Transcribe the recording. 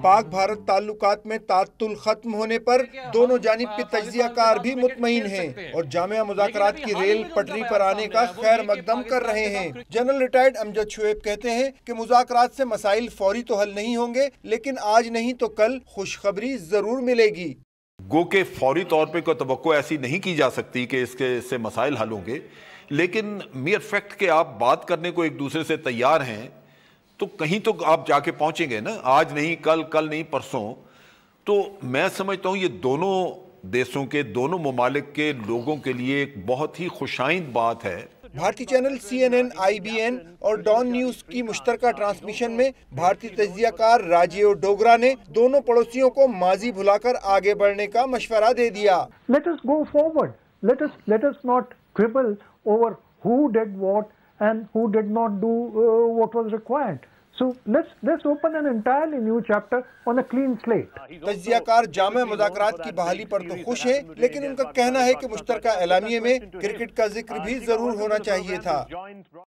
پاک بھارت تعلقات میں تعطل ختم ہونے پر دونوں جانب کے تجزیہ کار بھی مطمئن ہیں اور جامعہ مذاکرات کی ریل پٹری پر آنے کا خیر مقدم کر رہے ہیں۔ جنرل ریٹائرڈ امجد شعیب کہتے ہیں کہ مذاکرات سے مسائل فوری تو حل نہیں ہوں گے، لیکن آج نہیں تو کل خوشخبری ضرور ملے گی۔ گو کہ فوری طور پہ کوئی توقع ایسی نہیں کی جا سکتی کہ اس سے مسائل حل ہوں گے، لیکن میئر فیکٹ کہ آپ بات کرنے کو ایک دوسرے سے تیار ہیں تو کہیں تو آپ جا کے پہنچیں گے نا، آج نہیں کل نہیں پرسوں۔ تو میں سمجھتا ہوں یہ دونوں دیشوں کے، دونوں ممالک کے لوگوں کے لیے ایک بہت ہی خوشائند بات ہے۔ بھارتی چینل CNN، IBN اور ڈان نیوز کی مشترکہ ٹرانسمیشن میں بھارتی تجزیہ کار راجیو ڈوگرا نے دونوں پڑوسیوں کو ماضی بھلا کر آگے بڑھنے کا مشورہ دے دیا۔ Let us go forward. Let us not quibble over who did what and who did not do what was required. So let's open an entirely new chapter on a clean slate. تجزیہ کار جامع مذاکرات کی بحالی پر تو خوش ہیں، لیکن ان کا کہنا ہے کہ مشترکہ اعلامیے میں کرکٹ کا ذکر بھی ضرور ہونا چاہیے تھا۔